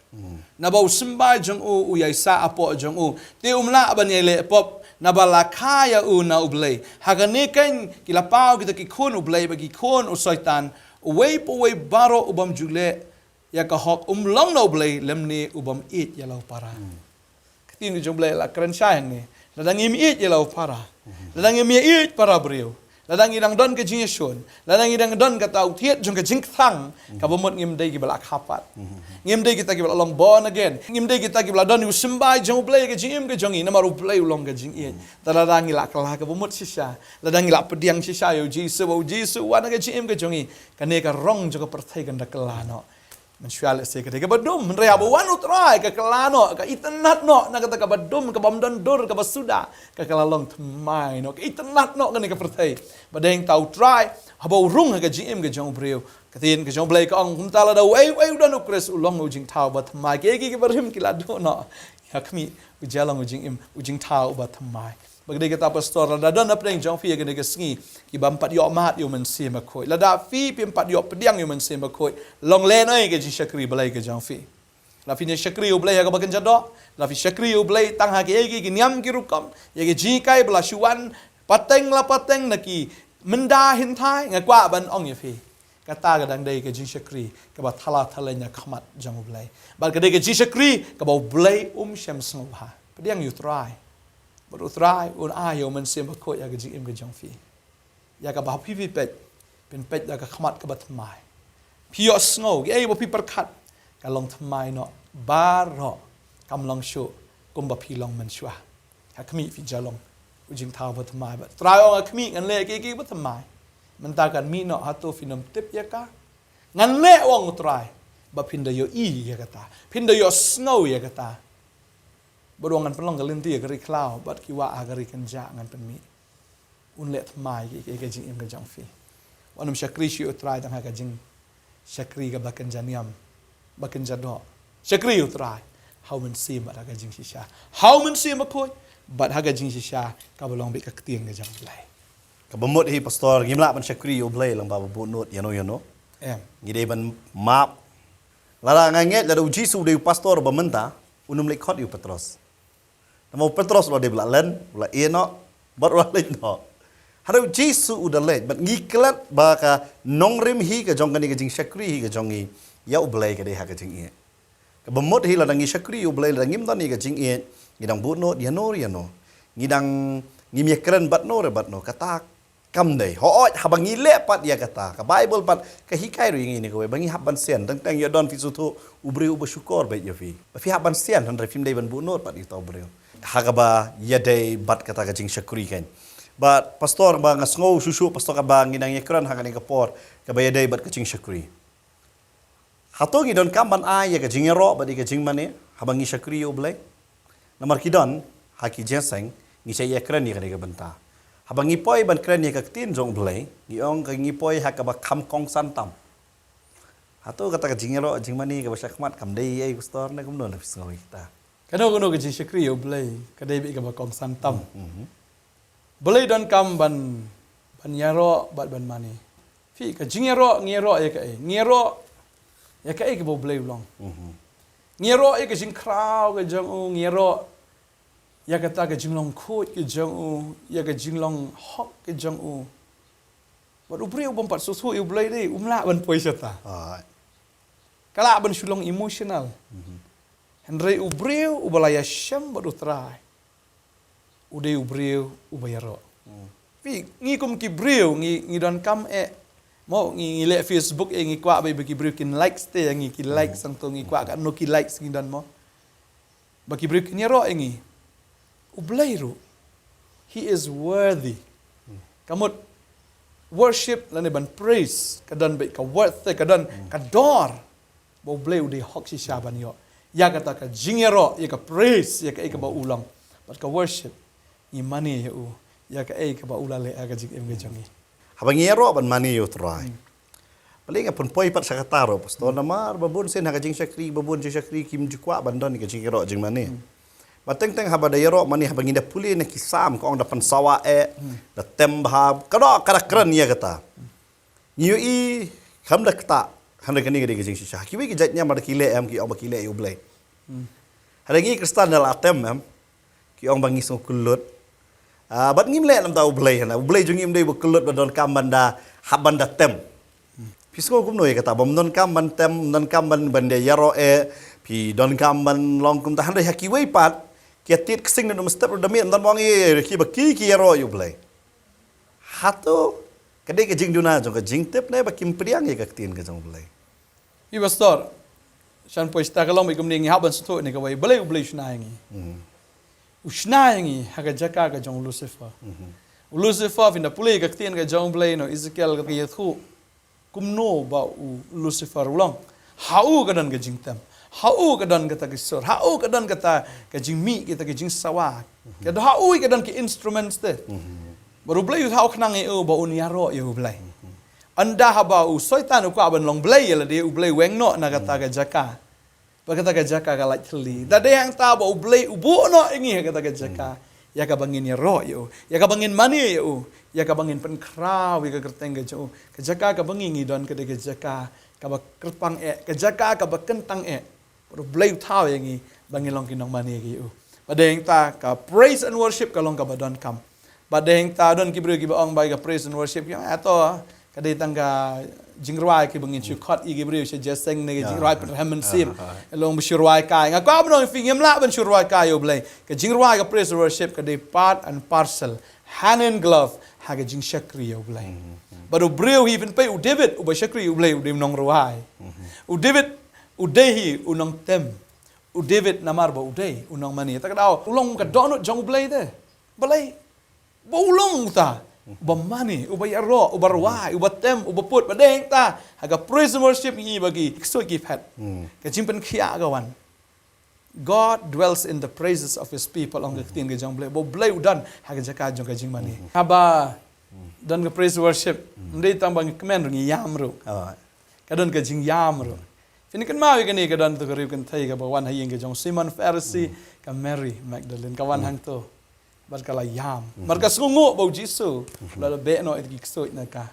na bau simbai jong u yai sa apo jong u te umla ban le pop na bala kaya u na ublei hagane kan kila pau kita ki khon ublei bagi khon u saitan wei baro ubam jule ya ka hok long no ublei lemne ubam it ya lau para tin jong blei la kran sha ni ladang im it ya lau para ladang im it para brio ladang idang don ke jing shon ladang idang don ka tau thiet jong ka jing thang ka bomot ngim dei ki bala khapat ngim dei kita ki bala long born again ngim dei kita ki bala don u simbai jong play ke jing ke jong ina maru play long ka jing ye ladang ila kala ka bomot sisa ladang ila pediang sisa yo jisu wana ka jing ke jong i ka ne ka rong jong ka perthai kan da kala no mensyal se ka badum rea bo wanu trai ka kelano ka itanat no na kata ka badum ka bamdan dur ka basuda ka kalalong tmai no ka itanat no ka ni ka perthai badeng tau trai habo rung ka gm ka jong breu ka tin ka jong blai ka ong humtala da wei dan ukres ulong ujing tau bat mai ke ki barim kila do no ya kami ujalang ujing tau bat mai bagdei kata pastor la dan apeng jong fi ga sngi ki bam pat yo mat yo men se ma khoi la da fi pim pat yo pediang yo men se ma khoi long le noi ke ji shakri balai ke jong fi la fi ne shakri yo balai ga bagan jado la fi shakri yo balai tang ha ke ki niam ki rukam ye ke ji kai bla shuan pateng na ki menda hin thai nga kwa ban ong ye fi kata ga dang dei ke ji shakri ka ba thala nya khmat jong balai bal ke dei ke ji shakri ka ba balai shem sno ha pediang you try baru try un ayo men sem ko ya ga jing ga jong fi ya ka ba pi pet pen pet ya ka khmat ka bat mai pi yo snow ge bo pi par khat ka long thmai no baro kam long shu kum ba pi long men shwa ka khmi fi jalong u jing thao bat mai ba try ong khmi ngan le ki bat mai man ta kan mi no ha to finam tip ya ka ngan le ong try ba pin da yo i ya ka ta pin da yo snow ya ka ta Beruangan pelong galinti ya kari klau, bat kiwa agari kenja ngan penmi. Unlet mai ke jing im ke jang fi. Wanam syakri shi utrai tang ha ka jing syakri ka bakan janiam, bakan jado. Syakri utrai. How men sim bat ha ka jing shisha. How men sim akoi bat ha ka jing shisha ka belong bi ka ketiang ke jang blai. Ka bemot hi pastor ngimla ban syakri yo blai lang ba bu not yano ngide ban map lara nganget la uji su de pastor bamenta unum le khot yu petros Namo Petros lo de blalen, bla eno, bat wala no. Haro Jesu udah let, but ngiklat baka Nongkhryiem hi ka jong kani ka jing Shakri hi ka jong i ya ublay ka de ha ka jing i. Ka bemot hi la dang i Shakri ublay la ngim dan ni ka jing i ngidang buno dia no ngidang ngim yakran bat no kata kam dei ho habang ile pat ya kata ka Bible pat ka hikai ru ini ko bangi haban sen tang ya don fi sutu ubri uba syukur ba ya fi haban sen han refim dei ban buno pat itu ubri hagaba ya dei bat kata ka jing Shakri kan. But pastor ba ngasngo susu pastor ka ba nginang yakran hangani ka por ka ba yadai bat ka jing Shakri. Hato ngi don kamban ay ya ka jing ro ba di ka jing mane habang Shakri ublay. Namar kidon haki jenseng ngi say yakran ni ka ka banta. Habang ngipoy ban kran ni ka tin jong ublay ngiong ka ngipoy ha ka ba kam kong santam. Hato kata ka jing ro jing mane ka ba syakmat kam dei ay pastor na kumnon na fisngo kita. Kano ka jing Shakri ublay ka dei bi ka ba kong santam. Boleh dan kam ban yaro bat ban mani. Fi ka jingero ngero ya ka ngero ya ka ke boleh ulang. Ngero ya ka jing kraw ka jong ngero ya ka ta ka jing long khot ka jong ya ka jing long hok ka jong Bat ubreu bompat susu u boleh dei umla ban poi sata. Kala ban sulong emotional. Henry ubreu ubalaya syam bat utrai. Uday ubreu ubayaro. Pi ngi kum ki breu ngi don kam mo ngi le Facebook ngi kwa ba ki breu kin likes te ngi ki likes sang to ngi kwa ka no ki likes ngi dan mo. Ba ki breu ni ro ngi ublairu. He is worthy. Kamot worship lane ban praise kadan ba ka worth kadan kador. Ba ubleu de hok si shaban yo. Ya kata ka jingero ya ka praise ya ka ba ulang. But ka worship ni mani ya ka ka ba ulale aga jing em jangi habang yero ban mani yo try paling apun poi pat sakataro pastor namar babun sen ha jing Shakri babun jing Shakri kim jukwa bandon ni ka jing yero jing mani bateng teng haba da yero mani habang inda puli na kisam ko ang dapan sawa da tembhab kado karakran ya kata niu i kham da kata han da kani ga jing sha ki wi ki jatnya mar kile em ki ob kile yu blai hadangi kristan dal atem em ki ong bangi so kulut bat ngim le lam tau blay jungim dei bukulut badon kam banda habanda tem pisko kum noi kata bom don kam ban tem don kam ban bande yaro pi don kam ban long kum tahan dei haki wei pat ki atit ksing no step do mi don bang ki baki ki yaro yu blay hato kadai ke jing duna jong ke jing tip ne bakim priang ye ka tin ke jong blay I pastor shan po sta kalong ikum ni haban sto ni ka wei blay shna ngi Usna yangi haga jaka ka jong Lucifer. Lucifer vinda pulei ka tien ka jong blay no Ezekiel ka yethu kumno ba Lucifer ulang. Hau ka dan ka jingtam. Hau ka dan ka ta kisor. Hau ka dan ka ta ka jingmi kita ka jing sawa. Ka hau ka dan ka instruments te. Baru blay hau knang ba uniaro ye blay. Anda haba soitan ko aban long blay la de blay weng no na ka ta ka jaka. Kata ka jaka ka like teli. Dade yang tabo ublay ubo no ingi kata ka jaka. Ya ka bangin ya ro yo. Ya ka bangin mani yo. Ya ka bangin pen kraw ka kerteng ka jo. Ka jaka ka bangin don ka de ka jaka ka ba kerpang ka jaka ka ba kentang Pero blay tao yangi bangin long kinong mani yo. Badeng ta ka praise and worship ka long ka ba don kam. Badeng ta don ki bro ki ba ong bay ka praise and worship yang ato kadai tangga jingrwai ki bangin chukot i gibriu she jeseng ne jingrwai per hamen sim long bishurwai kai nga ko abno fingem la ban shurwai kai yo blay ka jingrwai ka praise worship ka de part and parcel hand in glove ha ka jing Shakri yo blay but u breu even pay u David u ba Shakri u blay u dim nong ruai u David u dehi u nong tem u David namar ba u dei u nong mani ta ka dau u long ka donut jong blay de blay ba u long ta uba mani, uba yaro, uba ruai, uba tem, uba put, badeng ta, haga praise and worship ni bagi so give hat. Kajimpan kia agawan. God dwells in the praises of His people ang katin kajang blay. Bo blay udan haga jaka jong kajing mani. Haba dan ka praise worship, hindi tambang kemen rungi yamru. Kadon kajing yamru. Finikan mawi kani kadon to kariu kan thay ka bawan hayeng kajong Simon Pharisee ka Mary Magdalene kawan hang to. Barkala yam. Marka sungo bau Jisu. Lala be no itki ksoi na ka.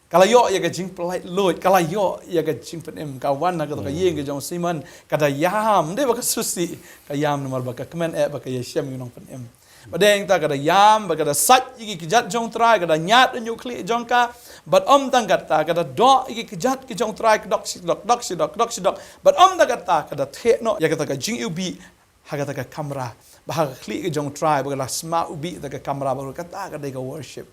Kala yo ya ka jing polite load. Kala yo ya ka jing penem kawan na ka to yeng ka jong Simon kada yam. De baka susi ka yam no baka kemen baka yeshem yunong penem. Badeng ta kada yam kada sat iki kejat jong try kada nyat nyu kli jong ka but tang kata kada do iki kejat ki jong try dok sidok but ta kata kada the no ya kata ka jing ubi haga ta ka kamera bah kli ki jong try bagala sma ubi ta ka kamera baru kata kada ka worship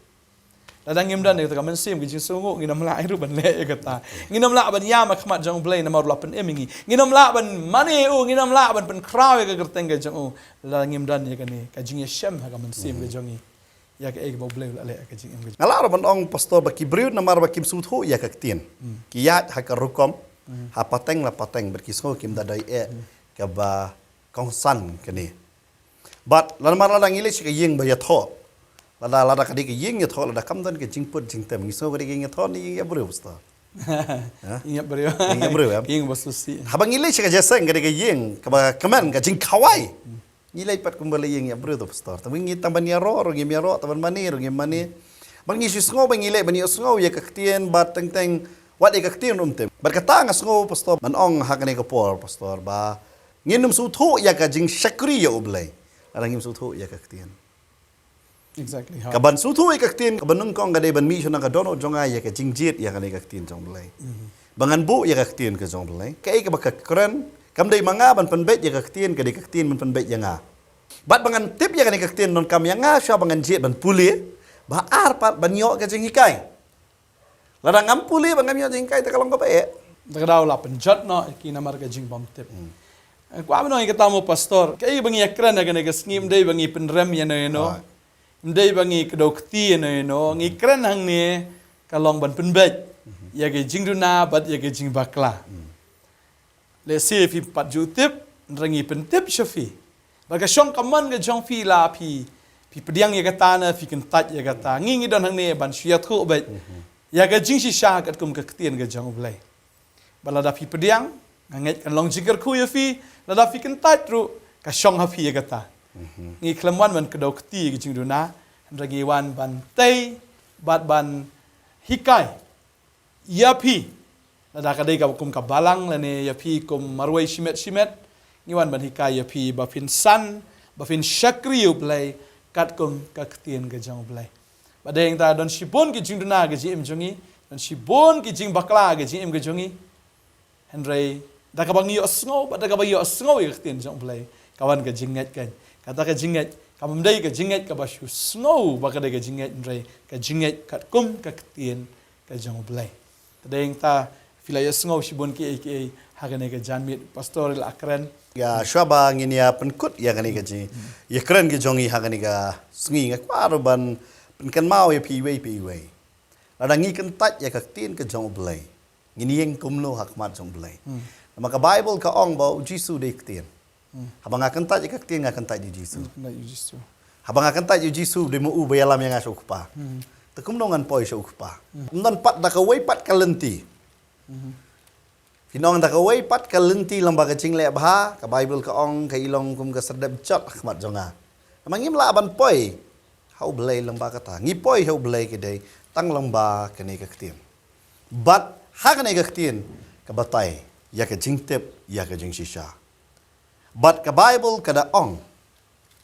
Ladang ngim dan kita kamen sim kijing sungu nginam la iru ban le kata nginam la ban ya makmat jong blay namar lapan emingi nginam la ban mani nginam la ban pen kraw ka gerteng ka jong ladang ngim dan ya kani kajing ya shem ha kamen sim ka jongi ya ka ek bo blay la le kajing em ngala ban ong pastor ba kibriu namar ba kim suthu ya ka tien kiyat ha ka rukom ha pateng la pateng berkisgo kim dadai ka ba kong san kani but lamar ladang ile ka yeng ba ya tho lada kadi ke yeng ya thol lada kam dan ke jingput jingtem ngiso kadi ke thol ni ya bro pastor ingat bro yeng basusi habang ile ka jaseng kadi ke yeng ka ba kaman ka jing khawai nilai pat kumbali yeng ya bro pastor tapi ngi tamban ya ro ngi ya ro taban mani mani bang ni sisngo bang ile bani sngo ya ka tien bat teng teng wat e ka tien tem berkata ngasngo pastor man ong hakane ka por pastor ba nginum su thu ya ka jing shakri ya ublai ada ngim su thu ya ka tien Exactly. Kaban sutu ikaktin kabanung kong gadai ban mi shona ka dono jonga ya ka jingjit ya ka ikaktin jong belai. Bangan bu ya kaktin ka jong belai. Kai ka baka keren kam dai manga ban penbet ya kaktin ka dai kaktin ban penbet ya nga. Bat bangan tip ya ka ikaktin non kam ya nga sha bangan jit ban puli ba ar pat ban yo ka jing hikai. Ladang am puli bangam yo jing hikai ta kalong ka pe. Takadaw la penjat no ki namar ka JingBymTip. Kwa mo kita mo pastor kai bangi akran na ka ngim dai bangi penrem ya no. Ndai bangi kedokti no ngi kren hang ni kalong ban penbet ya ke jingduna bat ya ke jingbakla le si fi pat jutip rangi pentip shafi baga syong kaman ke jong fi la pi pediang ya kata na fi kentat ya kata ngi don hang ni ban syat khu bet ya ke jing shisha kat kum ke ketien ke jong blai balada fi pediang nganget kan long jigar khu ya fi lada fi kentat ru ka syong ha fi ya kata ngi klemwan man kedokti ke jingduna ragi wan ban tei bat ban hikai yapi lada kadai ka kum ka balang lane yapi kum marwai shimet ngi wan ban hikai yapi bafin san bafin shakri ublai kat kum ka ktien ga jang ublai badeng ta don shibon ki jingduna ga ji em jongi don shibon ki jing bakla ga ji em ga jongi henry da ka bang yo sngo ba da ka bang yo sngo ya ktien jang ublai kawan ga jinget kan kata ka jinget kamdai ka jinget ka basu snow baka dai ka jinget ndrai ka jinget kat kum ka ktien ka jang blai tadeng ta filaya snow shibon ki hagane ka janmit pastoral akran ya shaba ngin ya penkut ya gani ka ji ya kren ki jongi hagani ka sngi nga kwaro ban penkan mau ya piwei ladang ngi kentat ya ka ktien ka jang blai ngin yeng kumlo hakmat jang blai maka bible ka ong ba jisu de ktien habang akan tak jika ktien akan tak di Jisu. Habang akan tak di Jisu di mu bayalam yang asuk pa. Tekum dongan poi asuk pa. Ndon pat da kawai pat kalenti. Finong da kawai pat kalenti lambaga jing le bha ka Bible ka ong ka ilong kum ka sedap jot ahmat jonga. Amangim la ban poi hau belai lamba kata. Ngi poi hau belai ke dai tang lamba ka ne ka ktien. Bat ha ka ne ka ktien ka batai ya ka jing tip ya ka jing shisha. But ka Bible kada ong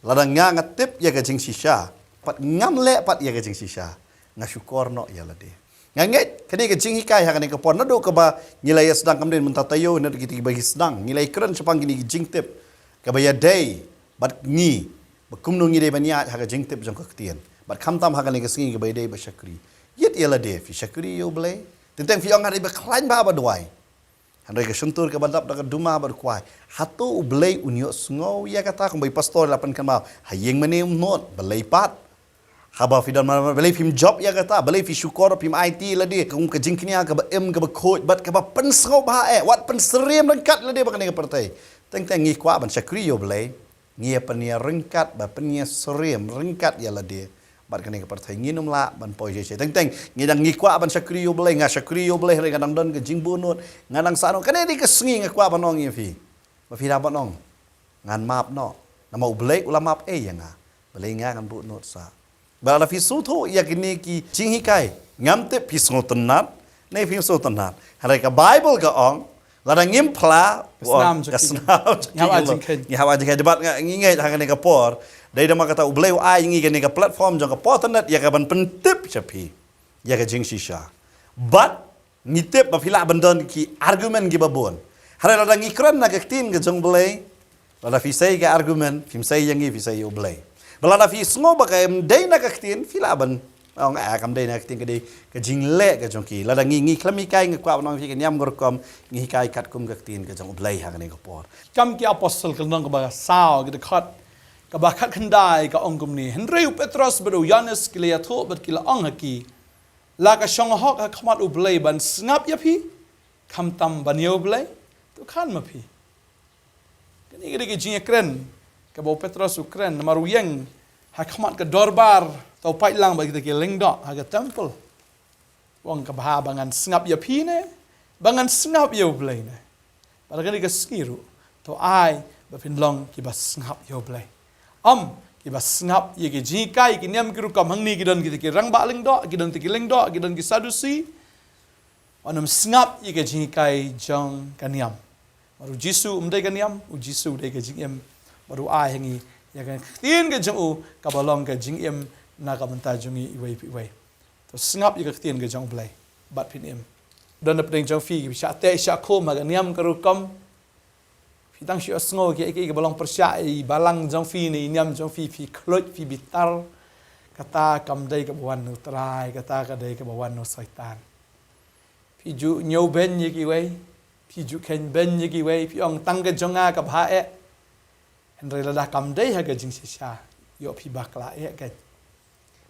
ladang nga ngatip ya ka jing shisha pat ngam le pat ya ka jing shisha nga syukur no ya lade nganget kani ka jing hikai ha kani ka pon nado ka ba ngilai sedang kamden mentatayo na kiti bagi sedang ngilai keren sepang gini jing tip ka ba ya day but ngi bakum no ngi de banya ha ka jing tip jong ka ktien but kam tam ha kani ka singi ka ba day ba syakri yet ya lade fi syakri yo blai tentang fi ong hari ba klain ba ba duai Handai ke sentur ke badap dak duma berkuai. Hatu belai unyo sngo ya kata kung bay pastor lapan kan mau. Hayeng mani not belai pat. Haba fidan belai film job ya kata belai fi syukur film IT la dia kung ke jingknya ke ba em ke ba coach bat ke ba pensgo ba wat penserem rengkat la dia bakane ke partai. Teng teng ngi kwa ban syakri yo belai. Ngi penia rengkat ba penia serem rengkat ya la dia. Bat kene ke partai nginum la ban poi je teng teng ngidang ngikwa ban syakri yo belai nga syakri yo belai re kadang don ke jingbunut nganang sano kene di kesengi ngakwa banong ye fi ba fi dapat nong ngan map no nama belai ulam map ya nga belai nga kan bu not sa ba la fi suto ya kini ki jinghikai ngamte pi so tenat nei fi so tenat hare ka bible ka ong Lada ngim pla Kesnam je kesnam Ngau ajing ken. ngau ajing debat ngingai hang ka por dai dama kata ubleu ai ngi ka platform jang ka Potternet ya ka ban pentip chapi ya ka jing shisha but ngitip ba phila bandon ki argument gi babon hare lada ngikran na ka tin ka jong blei lada fi sai ka argument fim sai yangi fi sai ublei balada fi sngo ba ka dai na ka tin phila ban ông cầm đây này tiếng cái đi cái jing lệ cái trong kỳ là đang nghi khami kai nghi qua nó cái nhâm gor com nghi kai cắt kum cái tiền cái trong play hàng này cái por Kam ki apostle kan nang ka sao ki khat ka ba khat khandai ka ong kum ni Henry Petros beru Yanis ki le tho bet ki la ong haki la ka shong hok ha khamat u blai ban snap ya phi kham tam ban yo blai tu khan ma phi kani ki jing kren ka bo Petros u kren maru yeng ha khamat ka dorbar tau pai lang ba kita ki lengdo ha ka temple wong ka ba bangan snap ya phi ne bangan snap yo blai ne pada kani ka skiru to ai ba phin long ki ba snap yo blai ki ba snap ye ki ji kai ki niam ki ru kam hang ni ki don ki rang ba lengdo ki don ki lengdo ki don ki sadusi onam snap ye ki ji kai jong kaniam baru jisu dai kaniam u jisu dai ka jing em baru ai hangi ya kan tin ka jong u ka ba long ka jing em na ka manta jungi iwai pi wai to snap ye ka tin ka jong blai bat phin em don na pdeng jong fi ki sha te sha kho ma ka niam ka ru kam fi tang shi asngo ki ka balong persya i balang jong fi ni niam jong fi kloj fi bitar kata kam dai ka bawan no trai kata ka dai ka bawan no saitan fi ju nyo ben ye ki wai fi ju ken ben ye ki wai fi ong tang ka jonga ka bha e en re la kam dai ha ka jing sha yo fi bakla e ka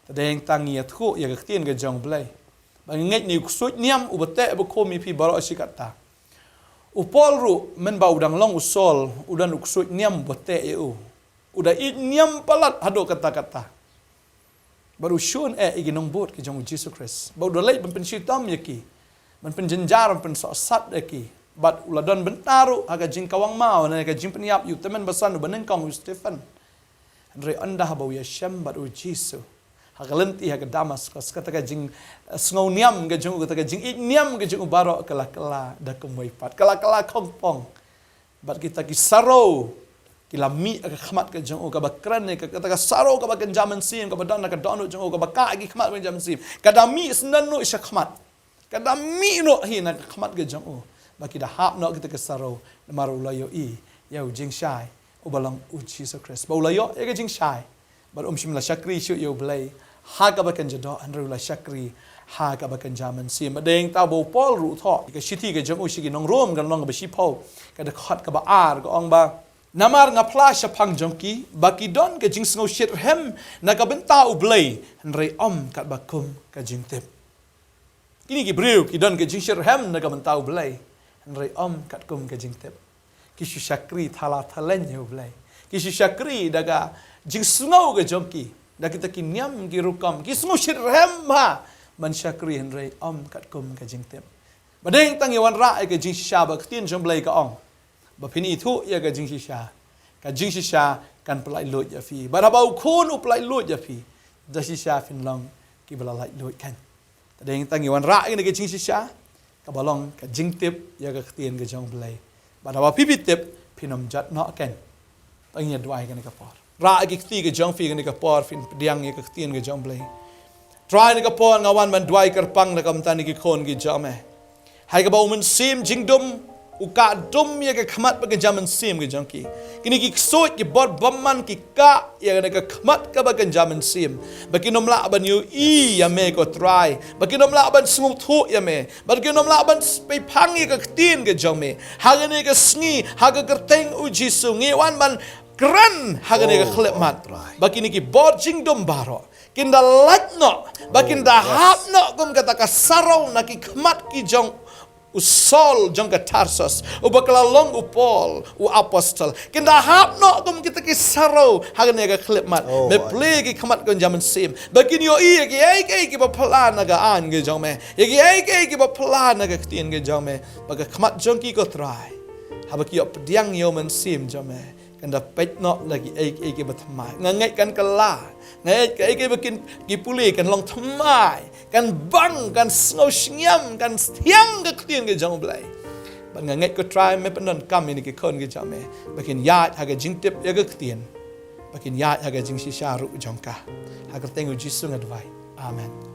tadeng tang ye thu ye ka tien ka jong blai ba nget ni kusut niam u bate ba ko mi fi baro asikata u pol ru men ba udang long usol udan uksut niam bate e u uda it niam palat hado kata-kata baru shun igi nong bot ki jong Jesus Christ ba uda leit ben pensitam yaki ben penjenjar ben sat yaki bat uladon bentaru aga jing kawang mau na ka jing peniap yu temen basan beneng kong Stephen andre anda ba ya shem bat u Jesus hagalenti haga Damaskus kata ka jing sngo niam ga jong kata ka jing it niam ga jong baro kala da kumwai pat kala kongpong bat kita ki saro kila mi ka khmat ka jong ka bakran ne ka kata ka saro ka bakan jaman sim ka badan ka don jong ka baka gi khmat ban jaman sim kada mi snan no isha khmat kada mi no hi na khmat ga jong ba kita hap no kita ka saro maru la yo I yo jing shai u balang u Jesus Christ ba la yo e ka jing shai ba shim la shakri shu yo blai ha ka bakan jado andru la shakri ha ka bakan jaman sim deng ta bo pol ru tho ka shiti ka jong u shi gi nong rom kan long ba shi pho ka da khat ka ba ar ka ong ba namar nga pla shapang jongki baki don ka jing sngo shit hem na ka benta u blai nrei om kat bakum ka jing tip kini ki breu ki don ka jing shit hem na ka benta u blai nrei om kat kum ka jing tip ki shu shakri thala thalen yo blai ki shu shakri daga jing sngo ka jongki da kita ki niam ki rukam ki sngo shit hem ha man shakri nrei om kat kum ka jing tip badeng tang yawan ra ka jing sha ba tin jong blai ka ong ba phini thu ya ka jing shisha kan pelai lut ya fi ba ba khun u pelai lut ya fi da shisha fin long ki bala lai lut kan tadeng tang yawan ra ni ka jing shisha ka balong ka jing tip ya ka tien ka jong blai ba ba pi tip phinom jat no kan tang ya dwai kan ka por ra ki ti ka jong fi kan ka por fin diang ya ka tien ka jong blai try ni ka por ngawan man dwai karpang na kam tani ki khon ki jame hai ka ba umen sim jingdum uka dum ya ka khmat ba ka jaman sim ka jongki kini ki sot ki bot bamman ki ka ya ka khmat ka ba ka jaman sim ba ki nom la ban yu I ya me ko try ba ki nom la ban smu thu ya me ba ki nom la ban pe phang ya ka tin ka jong me ha ga ne ka sngi ha ka kerteng u jisu ngi wan man kran ha ga ne ka khlep mat ba kini ki bot jing dum baro kinda lat no ba kinda hap no kum kata ka sarong na ki khmat ki jong usol jong ka Tarsus u bakla long u Paul u apostol kinda hap no kum kita ki saro hagan ya ka klip mat me play ki khamat kon jaman sim bakin yo I ki ai ki ba plan na ga an ge jong me ki ai ki ba plan na ga tin ge jong me ba ka khamat jong ki ko try ha ba ki yo pdiang yo man sim jong me kanda pet no lagi ai ki ba thamai ngai kan kala ngai ki bakin ki puli kan long thamai kan bang kan snow snyam kan thiang ke klien ke jong blai ban nga nget ko try me panon kam ini ki khon ki jame bakin ya haga jingtip ya ga ktien bakin ya haga jing shisha ru jongka haga tengu jisu ngadwai amen